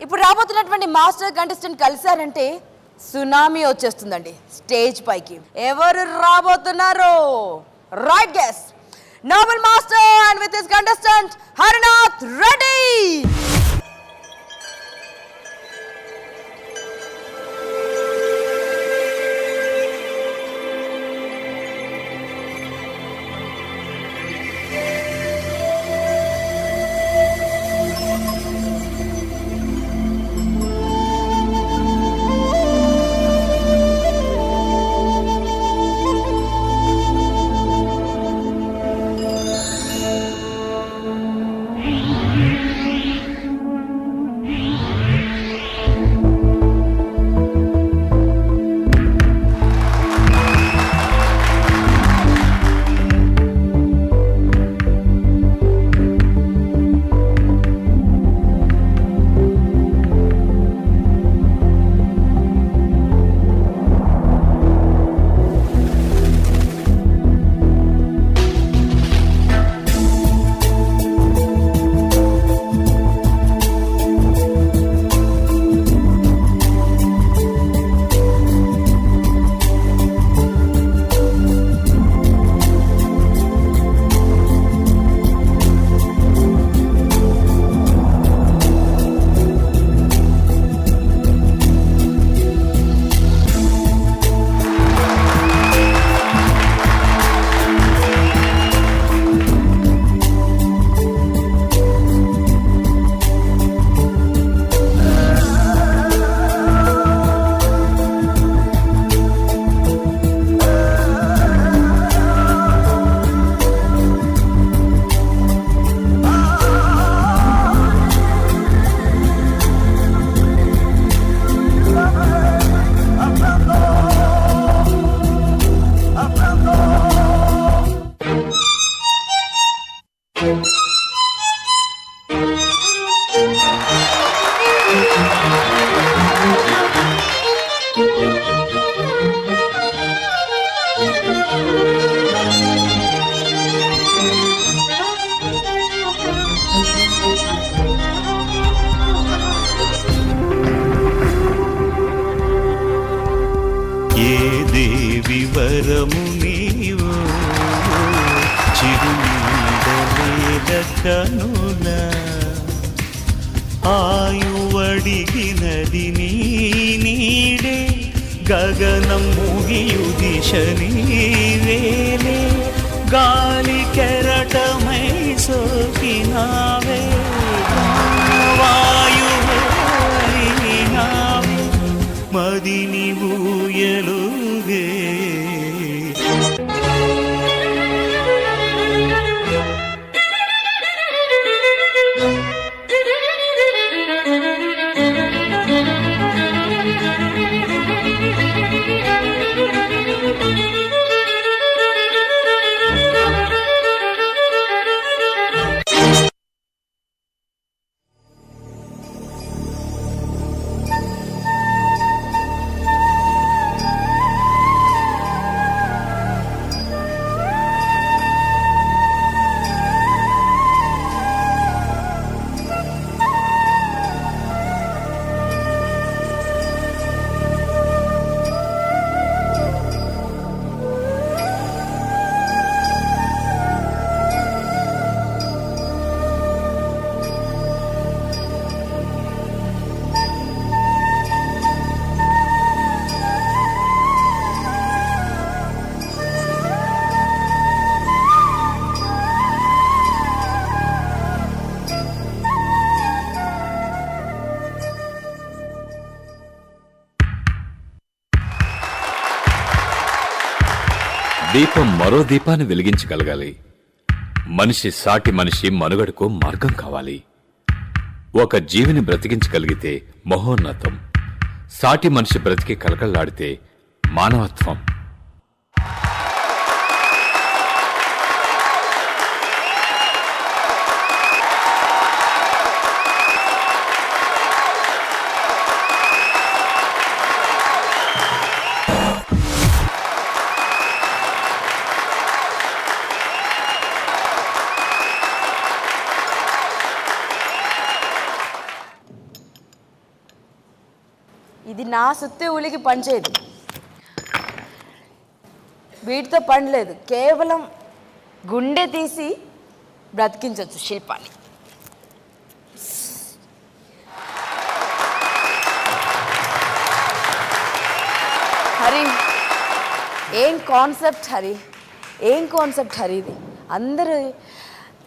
ఇప్పుడు రాబోతున్నటువంటి master contestant కలిశారంటే tsunami వచ్చేస్తుందండి స్టేజ్ పైకి. ఎవరు రాబోతున్నారు? Right guess. Nobel master and with his contestant Harinath Reddy. వరము నీవు చిరునీడలేద కనుల ఆయువడిగినది నీ నీడే గగనం ముగియు దిశ నీవేలే గాలి కెరటమై సోకినావే వాయువే మదిని ఊయలుగే దీపం మరో దీపాన్ని వెలిగించగలగాలి. మనిషి సాటి మనిషి మనుగడకు మార్గం కావాలి. ఒక జీవిని బ్రతికించగలిగితే మహోన్నతం. సాటి మనిషి బ్రతికి కలకల్లాడితే మానవత్వం. ఇది నా సుత్తి ఉలికి పనిచేయదు, వీటితో పని లేదు. కేవలం గుండె తీసి బ్రతికించవచ్చు శిల్పాన్ని. హరి, ఏం కాన్సెప్ట్ హరి, ఏం కాన్సెప్ట్ హరి ఇది. అందరూ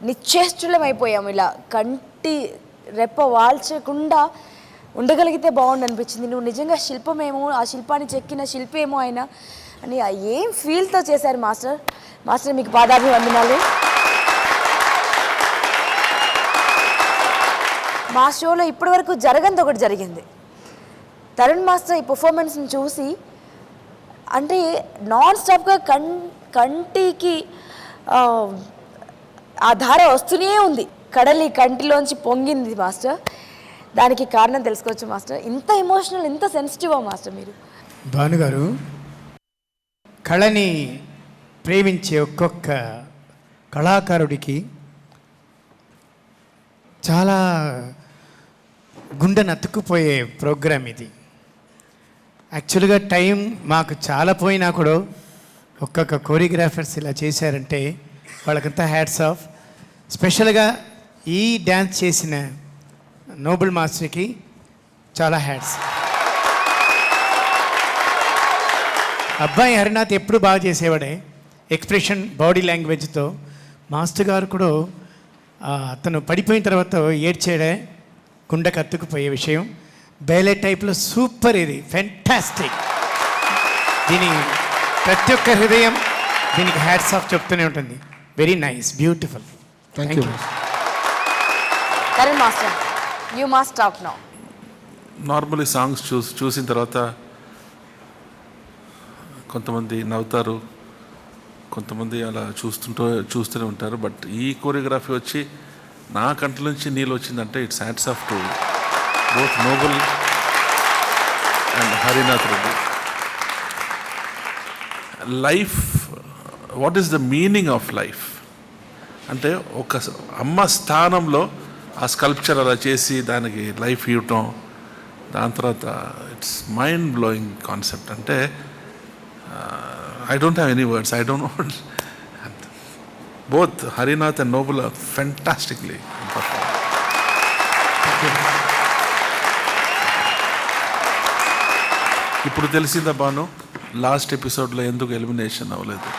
నిశ్చేష్టులం అయిపోయాము. ఇలా కంటి రెప్ప వాల్చకుండా ఉండగలిగితే బాగుండు అనిపించింది. నువ్వు నిజంగా శిల్పమేమో, ఆ శిల్పాన్ని చెక్కిన శిల్పేమో అయినా అని ఏం ఫీల్తో చేశారు మాస్టర్. మాస్టర్ మీకు పాదాభివందనాలు. మా షోలో ఇప్పటి వరకు జరగంది ఒకటి జరిగింది. తరుణ్ మాస్టర్ ఈ పర్ఫార్మెన్స్ని చూసి అంటే నాన్ స్టాప్గా కంటికి ఆ ధార వస్తూనే ఉంది, కడలి కంటిలోంచి పొంగింది మాస్టర్. దానికి కారణం తెలుసుకోవచ్చు మాస్టర్. ఇంత ఎమోషనల్, ఇంత సెన్సిటివా మాస్టర్ మీరు? భానుగారు, కళని ప్రేమించే ఒక్కొక్క కళాకారుడికి చాలా గుండెను అతుక్కుపోయే ప్రోగ్రాం ఇది. యాక్చువల్గా టైం మాకు చాలా పోయినా కూడా ఒక్కొక్క కోరియోగ్రాఫర్స్ ఇలా చేశారంటే వాళ్ళకంతా హ్యాట్స్ ఆఫ్. స్పెషల్గా ఈ డ్యాన్స్ చేసిన నోబుల్ మాస్టర్కి చాలా హ్యాట్స్. అబ్బాయి హరినాథ్ ఎప్పుడు బాగా చేసేవాడే ఎక్స్ప్రెషన్, బాడీ లాంగ్వేజ్తో. మాస్టర్ గారు కూడా అతను పడిపోయిన తర్వాత ఏడ్చేడే గుండె కత్తుకుపోయే విషయం. బేలే టైప్లో సూపర్, ఇది ఫెంటాస్టిక్. దీని ప్రతి ఒక్క హృదయం దీనికి హ్యాట్స్ ఆఫ్ చెప్తూనే ఉంటుంది. Very nice, beautiful. Thank you. Tarun master, you must talk now. Normally songs చూసిన తర్వాత కొంతమంది నవ్వుతారు, కొంతమంది అలా చూస్తూనే ఉంటారు. బట్ ఈ కోరియోగ్రఫీ వచ్చి నా కంటి నుంచి నీళ్ళు వచ్చిందంటే it's hats off to both Nobel and Harinath Reddy. Life, what is the meaning of life అంటే ఒక అమ్మ స్థానంలో ఆ స్కల్ప్చర్ అలా చేసి దానికి లైఫ్ ఇవ్వటం, దాని తర్వాత ఇట్స్ మైండ్ బ్లోయింగ్ కాన్సెప్ట్. అంటే I don't have any words. I don't know. Both Harinath and Noble are fantastically performed. ఇప్పుడు తెలిసిందా బాను, లాస్ట్ ఎపిసోడ్లో ఎందుకు ఎలిమినేషన్ అవ్వలేదు?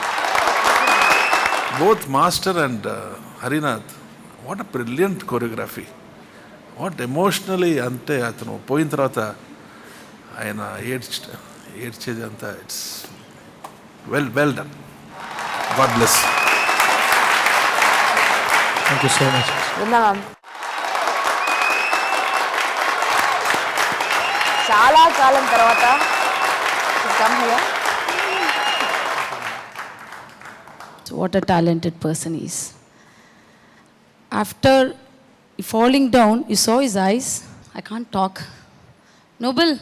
Both master and Harinath, what a brilliant choreography, what emotionally. అంటే అతను పోయిన తర్వాత ఆయన ఏడ్చేది అంతా it's well done. God bless. Thank you so much. చాలా కాలం తర్వాత what a talented person he is. After falling down, you saw his eyes. I can't talk. Noble,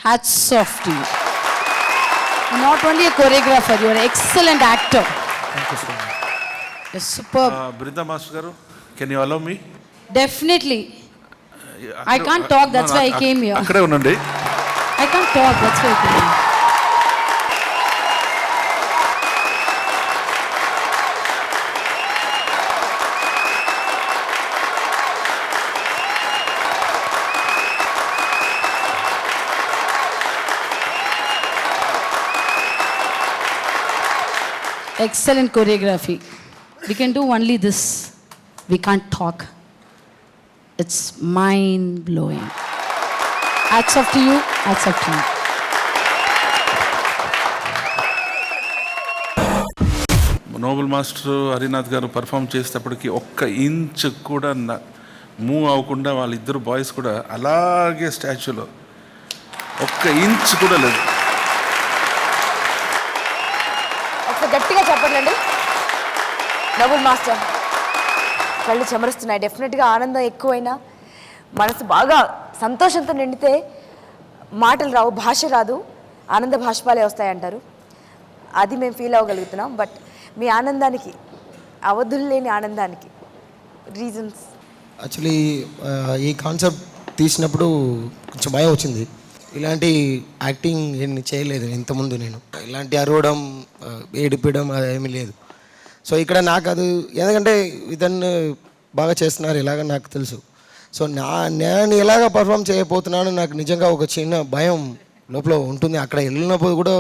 hats off to you. You're not only a choreographer, you're an excellent actor. Thank you so much. You're superb. Brinda Master garu, can you allow me? Definitely. I can't talk, that's why I came here. Akkade unnandi. I can't talk, that's why I came here. Excellent choreography. We can do only this. We can't talk. It's mind-blowing. Hats off to you. Hats off to you. Nobel master Harinath గారు perform చేసేటప్పటికి ఒక్క inch కూడా move అవ్వకుండా వాళ్ళిద్దరు boys కూడా అలాగే స్టాచ్యూలో ఒక్క inch కూడా లేదు. గట్టిగా చెప్పండి. నోబుల్ మాస్టర్ కళ్ళు చెమరుస్తున్నాయి. డెఫినెట్గా ఆనందం ఎక్కువైనా మనసు బాగా సంతోషంతో నిండితే మాటలు రావు, భాష రాదు, ఆనంద భాష్పాలే వస్తాయంటారు. అది మేము ఫీల్ అవ్వగలుగుతున్నాం. బట్ మీ ఆనందానికి, అవధులు లేని ఆనందానికి రీజన్స్? యాక్చువల్లీ ఈ కాన్సెప్ట్ తీసినప్పుడు కొంచెం భయం వచ్చింది. ఇలాంటి యాక్టింగ్ ఏమి చేయలేదు ఇంతకుముందు. నేను ఇలాంటి అరవడం ఏడిపడం అదేమీ లేదు. సో ఇక్కడ నాకు అది ఎందుకంటే ఇతన్ని బాగా చేస్తున్నారు ఇలాగ నాకు తెలుసు. సో నేను ఎలాగ పర్ఫామ్ చేయబోతున్నాను నాకు నిజంగా ఒక చిన్న భయం లోపల ఉంటుంది. అక్కడ వెళ్ళినప్పుడు కూడా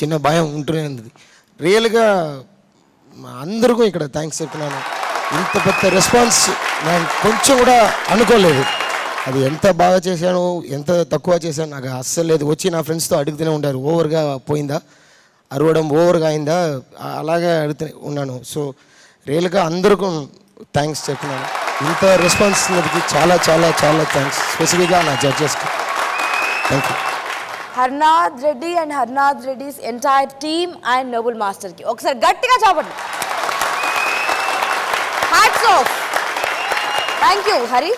చిన్న భయం ఉంటూనే ఉంది. రియల్గా అందరికీ ఇక్కడ థ్యాంక్స్ చెప్తున్నాను. ఇంత పెద్ద రెస్పాన్స్ నేను కొంచెం కూడా అనుకోలేదు. అది ఎంత బాగా చేశాను ఎంత తక్కువ చేశాను నాకు అస్సలు లేదు. వచ్చి నా ఫ్రెండ్స్తో అడుగుతూనే ఉంటారు ఓవర్గా పోయిందా, అరవడం ఓవర్గా అయిందా, అలాగే అడుగుతూనే ఉన్నాను. సో రియల్గా అందరికీ థ్యాంక్స్ చెప్తున్నాను. ఇంత రెస్పాన్స్ ఉన్నది చాలా చాలా చాలా థ్యాంక్స్. స్పెసిఫిక్గా నా జడ్జెస్కి thank you. Harnath Reddy and Harnath Reddy's entire team and noble మాస్టర్కి ఒకసారి గట్టిగా చాపండి. Hats off. Thank you Hari.